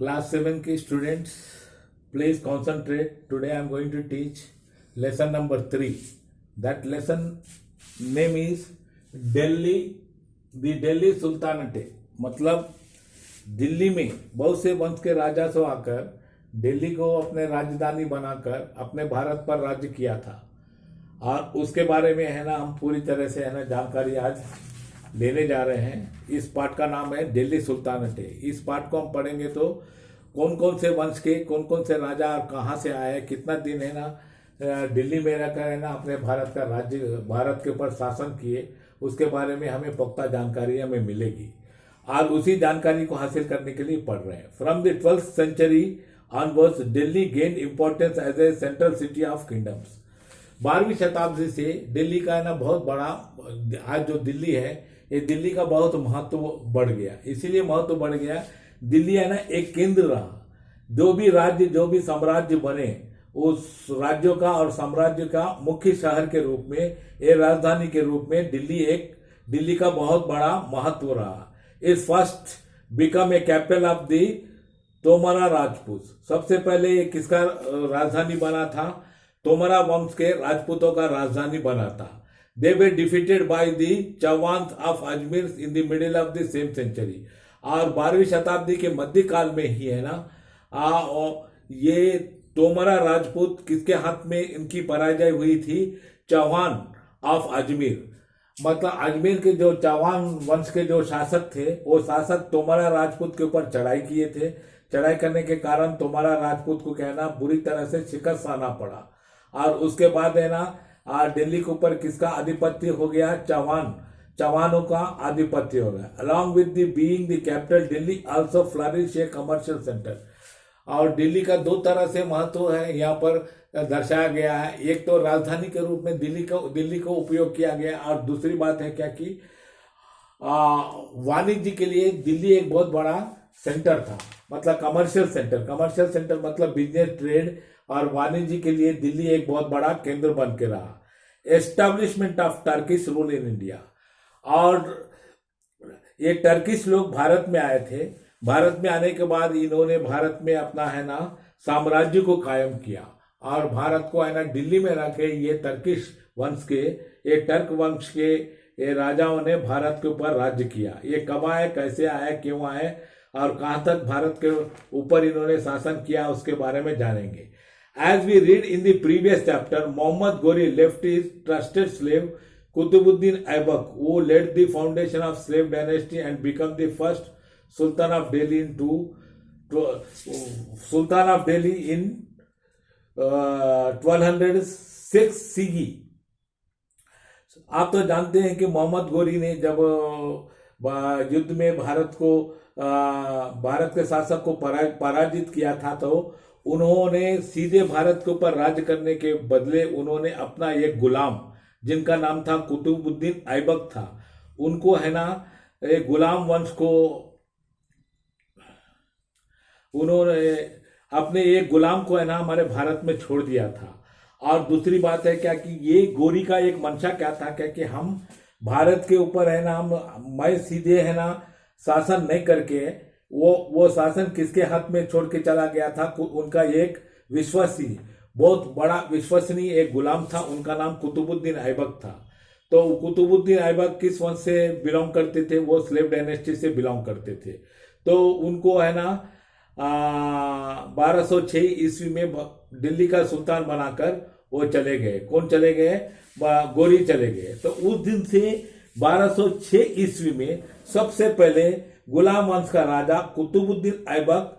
Class 7 की students, please concentrate. Today I am going to teach lesson number 3. That lesson name is Delhi, the Delhi Sultanate. मतलब दिल्ली में बहुत से वंश के राजा से आकर दिल्ली को अपने राजधानी बनाकर अपने भारत पर राज्य किया था। और उसके बारे में है ना हम पूरी तरह से है ना जानकारी आज लेने जा रहे हैं। इस पाठ का नाम है दिल्ली सुल्तानत। इस पाठ को हम पढ़ेंगे तो कौन कौन से वंश के कौन कौन से राजा और कहाँ से आए, कितना दिन है ना दिल्ली में रहकर है ना अपने भारत का राज्य भारत के ऊपर शासन किए, उसके बारे में हमें पुख्ता जानकारी हमें मिलेगी। और उसी जानकारी को हासिल करने के लिए पढ़ रहे हैं। From the 12th century onwards Delhi gain importance as a central city of kingdoms. 12वीं शताब्दी से दिल्ली का है ना बहुत बड़ा, आज जो दिल्ली है ये दिल्ली का बहुत महत्व बढ़ गया। इसीलिए महत्व बढ़ गया, दिल्ली है ना एक केंद्र रहा। जो भी राज्य जो भी साम्राज्य बने उस राज्यों का और साम्राज्य का मुख्य शहर के रूप में, एक राजधानी के रूप में दिल्ली का बहुत बड़ा महत्व रहा। इस first become a capital of the तोमरा राजपूत। सबसे पहले ये किसका राजधानी बना था? तोमरा वंश के राजपूतों का राजधानी बना था। They were defeated by the Chawans of Ajmer in the middle of the same century। और 12वीं शताब्दी के मध्यकाल में ही है ना ये तोमरा राजपूत किसके हाथ में इनकी पराजय हुई थी? चौहान ऑफ अजमेर। मतलब अजमेर के जो चौहान वंश के जो शासक थे वो शासक तोमरा राजपूत के ऊपर चढ़ाई किए थे। चढ़ाई करने के कारण तोमरा राजपूत को कहना बुरी तरह से शिकस्त आना पड़ा। और उसके बाद है ना दिल्ली के ऊपर किसका आधिपत्य हो गया? चौहानों का आधिपत्य हो गया। Along with the being the capital Delhi also flourish A commercial centre. और दिल्ली का दो तरह से महत्व है यहाँ पर दर्शाया गया है। एक तो राजधानी के रूप में दिल्ली को उपयोग किया गया, और दूसरी बात है क्या कि वाणिज्य के लिए दिल्ली एक बहुत बड़ा सेंटर था, मतलब कमर्शियल सेंटर मतलब बिजनेस ट्रेड और वाणिज्य के लिए दिल्ली एक बहुत बड़ा केंद्र बन के रहा। Establishment of Turkish rule in India. और ये टर्किश लोग भारत में आए थे। भारत में आने के बाद इन्होंने भारत में अपना है ना साम्राज्य को कायम किया और भारत को है ना दिल्ली में रखे ये टर्क वंश के ये राजाओं ने भारत के ऊपर राज्य किया। ये कब आए, कैसे आए, क्यों आए और कहां तक भारत के ऊपर इन्होंने शासन किया, उसके बारे में जानेंगे। As we read in the previous chapter, Muhammad Ghori left his trusted slave Qutbuddin Aibak, who led the foundation of slave dynasty and became the first Sultan of Delhi in 1206 CE। आप तो जानते हैं कि मोहम्मद गोरी ने जब युद्ध में भारत के शासक को पराजित किया था तो उन्होंने सीधे भारत के ऊपर राज्य करने के बदले उन्होंने अपना एक गुलाम जिनका नाम था कुतुबुद्दीन ऐबक था, उनको है ना एक गुलाम वंश को उन्होंने अपने एक गुलाम को है ना हमारे भारत में छोड़ दिया था। और दूसरी बात है क्या कि ये गोरी का एक मंशा क्या था, क्या कि हम भारत के ऊपर है ना मैं सीधे है ना शासन नहीं करके वो शासन किसके हाथ में छोड़ के चला गया था? उनका एक बहुत बड़ा विश्वसनीय एक गुलाम था, उनका नाम कुतुबुद्दीन ऐबक था। तो कुतुबुद्दीन ऐबक किस वंश से बिलोंग करते थे? वो स्लेव डायनेस्टी से बिलोंग करते थे। तो उनको है ना 1206 ईस्वी में दिल्ली का सुल्तान बनाकर वो चले गए। कौन चले गए? गोरी चले गए। तो उस दिन से 1206 ईस्वी में सबसे पहले गुलाम वंश का राजा कुतुबुद्दीन ऐबक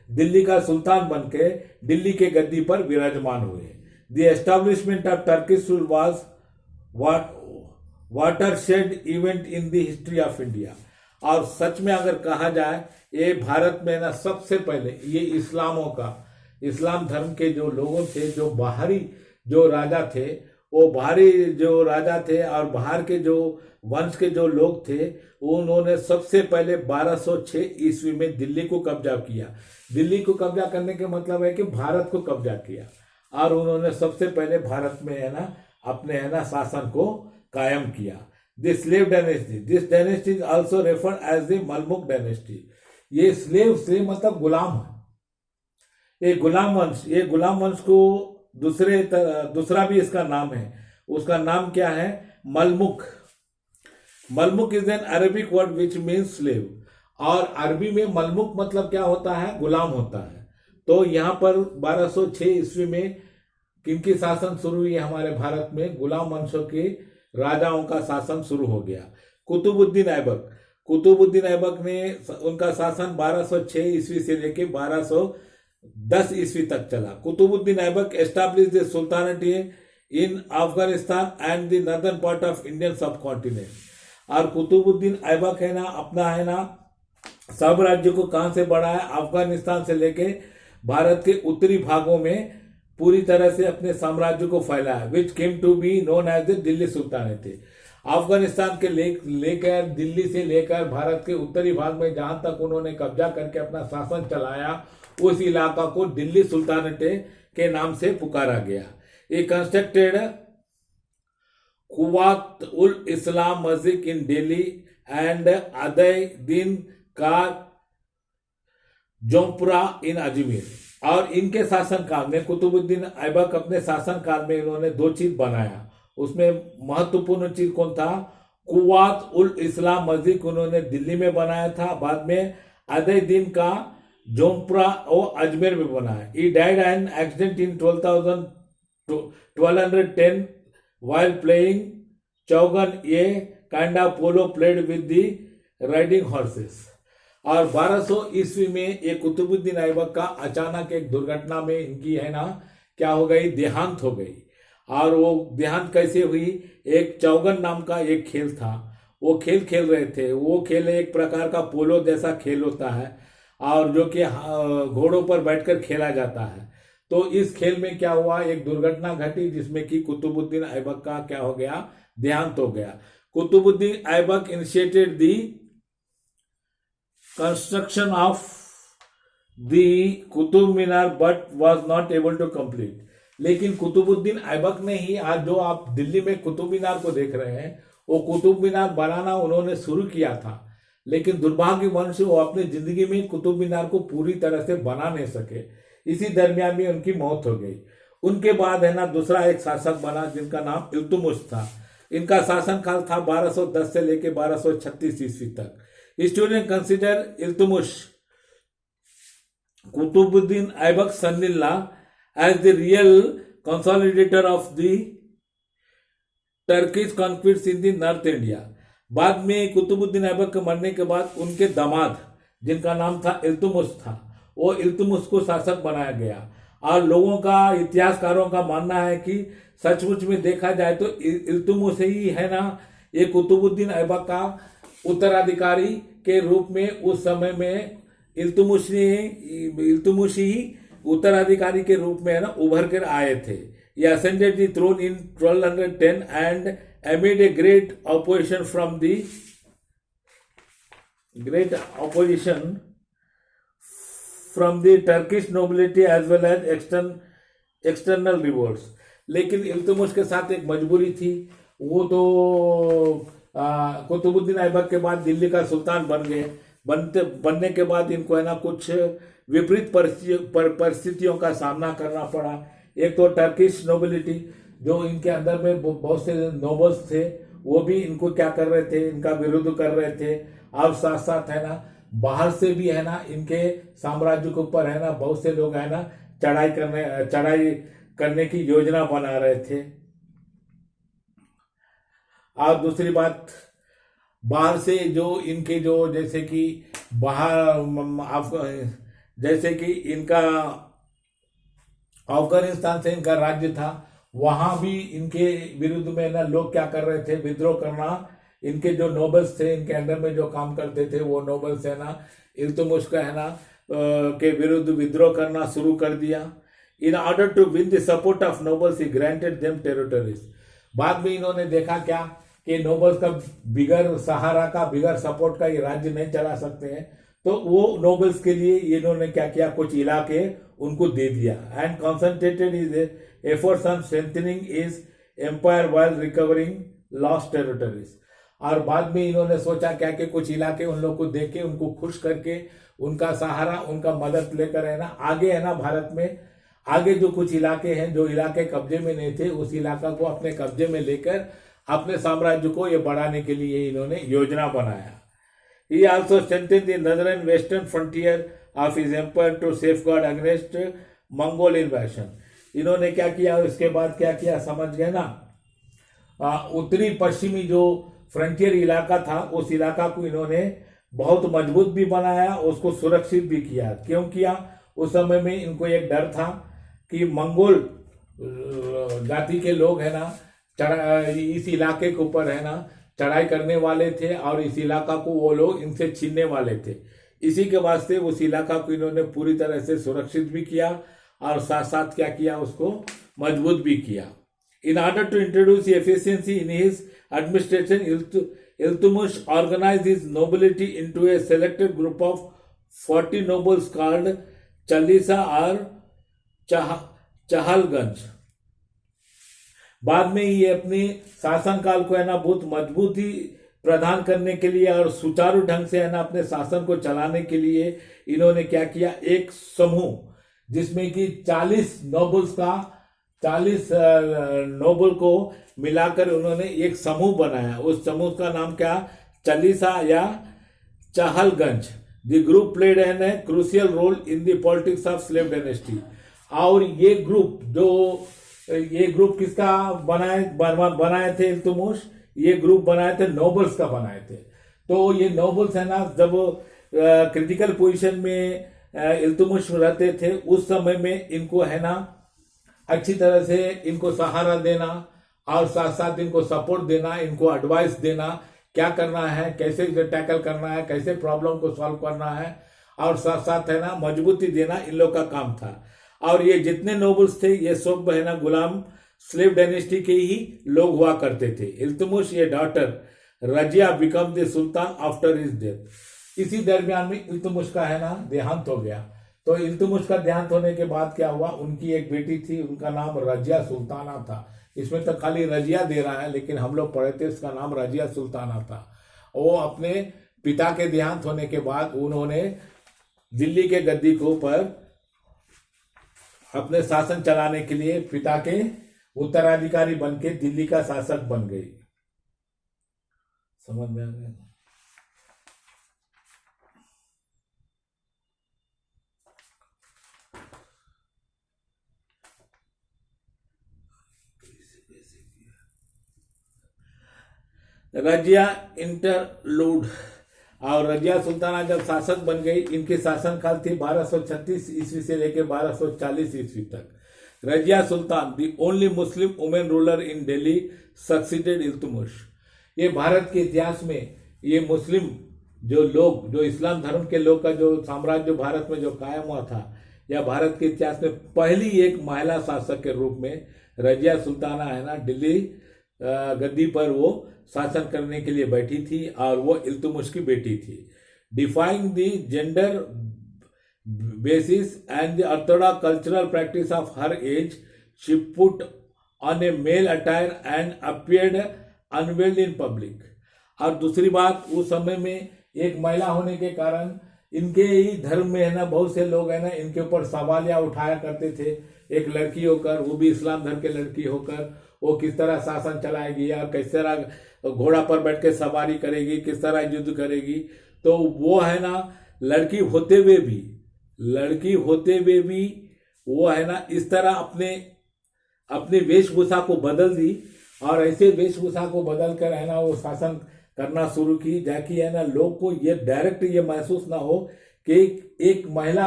दिल्ली का सुल्तान बनके दिल्ली के गद्दी पर विराजमान हुए। The establishment of Turkish rule was watershed event in the history of India. और सच में अगर कहा जाए ये भारत में ना सबसे पहले ये इस्लाम धर्म के जो लोगों थे, जो बाहरी जो राजा थे, वो बाहरी जो राजा थे और बाहर के जो वंश के जो लोग थे, उन्होंने सबसे पहले 1206 ईस्वी में दिल्ली को कब्जा किया। दिल्ली को कब्जा करने के मतलब है कि भारत को कब्जा किया और उन्होंने सबसे पहले भारत में है ना अपने है ना शासन को कायम किया। This slave dynasty, this dynasty is also referred as the Mamluk dynasty. ये स्लेव से मतलब गुलाम है, ये गुलाम वंश को दूसरा भी इसका नाम है। उसका नाम क्या है? Mamluk. Mamluk is an Arabic word which means slave. और अरबी में मलमुक मतलब क्या होता है? गुलाम होता है। तो यहाँ पर 1206 ईस्वी में किनकी शासन शुरू हुई? हमारे भारत में गुलाम वंशों के राजाओं का शासन शुरू हो गया। कुतुबुद्दीन ऐबक। कुतुबुद्दीन ऐबक ने उनका शासन 1206 ईस्वी से लेकर 1210 ईस्वी तक चला। Qutbuddin Aibak establish the sultanate in Afghanistan and the northern part of Indian subcontinent. और कुतुबुद्दीन ऐबक है ना, अपना है ना सब राज्य को कहां से बढ़ाया? अफगानिस्तान से लेके भारत के उत्तरी भागों में पूरी तरह से अपने साम्राज्य को फैलाया, which came to be known as the Delhi sultanate. Afghanistan के लेकर दिल्ली से लेकर भारत के उत्तरी भाग में जहां तक उन्होंने कब्जा करके अपना शासन चलाया, उस इलाका को दिल्ली सुल्तानेट के नाम से पुकारा गया। ये कंस्ट्रक्टेड कुवात उल इस्लाम मस्जिद इन दिल्ली एंड अदय दिन का जोमपुरा इन अजमेर। और इनके शासनकाल में कुतुबुद्दीन ऐबक अपने शासनकाल में इन्होंने 2 चीज बनाया। उसमें महत्वपूर्ण चीज कौन था? कुवात उल इस्लाम मस्जिद उन्होंने दिल्ली में बनाया था। बाद में अदय दिन का जोमपुरा और अजमेर में बनाया। He died an accident in 1210 while playing chaugan ये कांडा polo played with the riding horses. और 1200 ईस्वी में ये कुतुबुद्दीन ऐबक का अचानक एक दुर्घटना में इनकी है ना क्या हो गई? देहांत हो गई। और वो देहांत कैसे हुई? एक चौगन नाम का एक खेल था, वो खेल खेल रहे थे। वो खेल एक प्रकार का पोलो जैसा खेल होता है और जो कि घोड़ों पर बैठकर खेला जाता है। तो इस खेल में क्या हुआ? एक दुर्घटना घटी जिसमें कि कुतुबुद्दीन ऐबक का क्या हो गया? देहांत हो गया। Qutbuddin Aibak initiated the construction of the Qutub Minar but was not able to complete. लेकिन कुतुबुद्दीन ऐबक ने ही आज जो आप दिल्ली में कुतुब मीनार को देख रहे हैं, वो कुतुब मीनार बनाना उन्होंने शुरू किया था, लेकिन दुर्भाग्यवश वो अपनी जिंदगी में कुतुब मीनार को पूरी तरह से बना नहीं सके। इसी दरमियान में उनकी मौत हो गई। उनके बाद है ना दूसरा एक शासक बना जिनका नाम इल्तुतमिश था। इनका शासनकाल था 1210 से लेकर 1236 ईस्वी तक। Historian consider Iltutmish Qutbuddin Aibak son-in-law as the real consolidator of the Turkish conquests in the North India। बाद में कुतुबुद्दीन ऐबक के मरने के बाद उनके दामाद जिनका नाम था इल्तुतमिश था, वो इल्तुतमिश को शासक बनाया गया। और लोगों का, इतिहासकारों का मानना है कि सचमुच में देखा जाए तो इल्तुतमिश ही है ना ये कुतुबुद्दीन ऐबक का उत्तराधिकारी के रूप में उस समय में इल्तुतमिश ही उत्तराधिकारी के रूप में है ना उभर कर आए थे। ये ascended the throne in 1210 and amid a great opposition from the Turkish nobility as well as external revolts। लेकिन इल्तुतमिश के साथ एक मजबूरी थी। वो तो कुतुबुद्दीन ऐबक के बाद दिल्ली का सुल्तान बन गए। बनने के बाद इनको है ना कुछ विपरीत परिस्थितियों का सामना करना पड़ा। एक तो टर्किश नोबिलिटी, जो इनके अंदर में बहुत से नोबल्स थे, वो भी इनको क्या कर रहे थे? इनका विरोध कर रहे थे। और साथ साथ है ना बाहर से भी है ना इनके साम्राज्य के ऊपर है ना बहुत से लोग है ना चढ़ाई करने की योजना बना रहे थे। और दूसरी बात, बाहर से जो इनके जो जैसे कि जैसे कि इनका अफगानिस्तान से इनका राज्य था, वहां भी इनके विरुद्ध में ना लोग क्या कर रहे थे? विद्रोह करना। इनके जो नोबल्स थे, इनके अंडर में जो काम करते थे, वो नोबल्स है ना इल्तुतमिश का है ना के विरुद्ध विद्रोह करना शुरू कर दिया। In order to win the support of nobles he granted them territories. बाद में इन्होंने देखा क्या कि नोबल्स का बिगर सहारा का, बिगर सपोर्ट का ये राज्य नहीं चला सकते हैं, तो वो नोबल्स के लिए इन्होंने क्या किया? कुछ इलाके उनको दे दिया। And concentrated his efforts on strengthening his empire while recovering lost territories. और बाद में इन्होंने सोचा क्या कि कुछ इलाके उन लोग को देख के उनको खुश करके उनका सहारा उनका मदद लेकर है ना आगे है ना भारत में आगे जो कुछ इलाके हैं जो इलाके कब्जे में नहीं थे उस इलाका को अपने कब्जे में लेकर अपने साम्राज्य को ये बढ़ाने के लिए इन्होंने योजना बनाया. He also strengthened the northern western frontier of his empire to safeguard against Mongol invasion. इन्होंने क्या किया उसके बाद क्या किया समझ गए ना. उत्तरी पश्चिमी जो फ्रंटियर इलाका था उस इलाका को इन्होंने बहुत मजबूत भी बनाया उसको सुरक्षित भी किया. क्यों किया? उस समय में इनको एक डर था कि मंगोल जाति के लोग है ना इस इलाके के ऊपर है ना चढ़ाई करने वाले थे और इस इलाका को वो लोग इनसे छीनने वाले थे. इसी के वास्ते उस इलाका को इन्होंने पूरी तरह से सुरक्षित भी किया और साथ साथ क्या किया उसको मजबूत भी किया. In order to introduce efficiency in his administration, Iltutmish organized his nobility into a selected group of 40 nobles called Chalisa or Chahalganj. बाद में ये अपने शासनकाल को है ना बहुत मजबूती प्रदान करने के लिए और सुचारू ढंग से है ना अपने शासन को चलाने के लिए इन्होंने क्या किया एक समूह जिसमें कि 40 नोबल को मिलाकर उन्होंने एक समूह बनाया. उस समूह का नाम क्या चालीसा या Chahalganj. The group played an a crucial role in the politics of slave dynasty. और ये ग्रुप किसका बनाए थे इल्तुतमिश? ये ग्रुप बनाए थे नोबल्स का बनाए थे. तो ये नोबल्स है ना जब क्रिटिकल पोजीशन में इल्तुतमिश रहते थे उस समय में इनको है ना अच्छी तरह से इनको सहारा देना और साथ साथ इनको सपोर्ट देना इनको एडवाइस देना क्या करना है कैसे टैकल करना है कैसे प्रॉब्लम को सॉल्व करना है और साथ साथ है ना मजबूती देना इन लोग का काम था. और ये जितने नोबल्स थे ये सब है ना गुलाम स्लेव डायनेस्टी के ही लोग हुआ करते थे. इल्तुतमिश ये daughter Razia become the sultan after his death. इसी दरमियान में इल्तुतमिश का है ना देहांत हो गया. तो इल्तुतमिश का देहांत होने के बाद क्या हुआ उनकी एक बेटी थी उनका नाम रजिया सुल्ताना था. इसमें तो खाली रजिया दे रहा है लेकिन हम लोग पढ़े थे उसका नाम रजिया सुल्ताना था. वो अपने पिता के देहांत होने के बाद उन्होंने दिल्ली के गद्दी के ऊपर अपने शासन चलाने के लिए पिता के उत्तराधिकारी बनके दिल्ली का शासक बन गई. समझ में आ गया? रजिया इंटरलूड और रजिया सुल्ताना जब शासक बन गई इनके शासनकाल थी 1236 ईस्वी से लेकर 1240 ईस्वी तक. Razia Sultan the only Muslim women ruler in Delhi succeeded Iltutmish. ये भारत के इतिहास में ये मुस्लिम जो इस्लाम धर्म के लोग का जो साम्राज्य भारत में जो कायम हुआ था या भारत के इतिहास में पहली एक महिला शासक के रूप में रजिया सुल्ताना है ना दिल्ली गद्दी पर वो शासन करने के लिए बैठी थी और वो इल्तुतमिश की बेटी थी. Defying the gender basis and the orthodox cultural practice of her age, she put on a male attire and appeared unveiled in public. और दूसरी बात उस समय में एक महिला होने के कारण इनके ही धर्म में है ना बहुत से लोग है ना इनके ऊपर सवालिया उठाया करते थे. एक लड़की होकर वो भी इस्लाम धर्म के लड़की होकर वो किस तरह शासन चलाएगी और किस तरह घोड़ा पर बैठ के सवारी करेगी किस तरह युद्ध करेगी. तो वो है ना लड़की होते हुए भी वो है ना इस तरह अपने वेशभूषा को बदल दी और ऐसे वेशभूषा को बदल कर है ना वो शासन करना शुरू की ताकि है ना लोग को ये डायरेक्ट ये महसूस ना हो कि एक महिला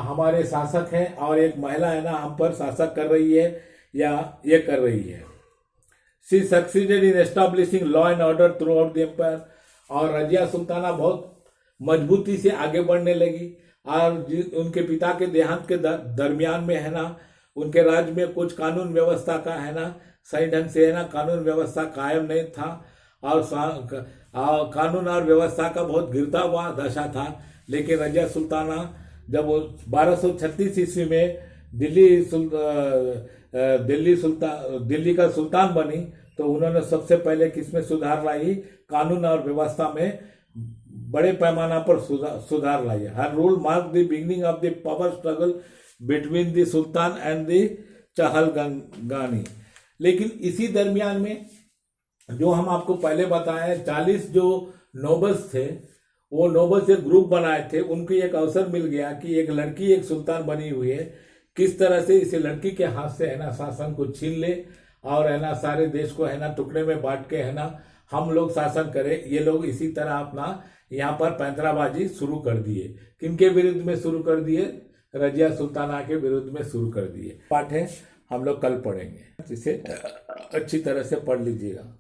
हमारे शासक है और एक महिला है ना हम पर शासक कर रही है या ये कर रही है. She succeeded in establishing law and order throughout the empire. और रजिया सुल्ताना बहुत मजबूती से आगे बढ़ने लगी और उनके पिता के देहांत के दरमियान में है ना उनके राज्य में कुछ कानून व्यवस्था का है ना सही ढंग से है ना कानून व्यवस्था कायम नहीं था और कानून और व्यवस्था का बहुत गिरता हुआ दशा था. लेकिन रजिया सुल्ताना जब वो 1236 ईस्वी में दिल्ली का सुल्तान बनी तो उन्होंने सबसे पहले किसमें सुधार लाई? कानून और व्यवस्था में बड़े पैमाना पर सुधार लाई। Her rule mark the beginning of the power struggle between the sultan and the Chahalgani. लेकिन इसी दरमियान में जो हम आपको पहले बताए 40 जो नोबल्स थे, वो नोबल्स एक ग्रुप बनाए थे, उनको एक अवसर मिल गया कि एक लड़की एक सुल्तान बनी हुई है, किस तरह से इसे लड़की के हाथ से है ना शासन को छीन ले और है ना सारे देश को है ना टुकड़े में बांट के है ना हम लोग शासन करें। ये लोग इसी तरह अपना यहाँ पर पैंतराबाजी शुरू कर दिए। किनके विरुद्ध में शुरू कर दिए? रजिया सुल्ताना के विरुद्ध में शुरू कर दिए। पाठ है, हम लोग कल पढ़ेंगे, इसे अच्छी तरह से पढ़ लीजिएगा।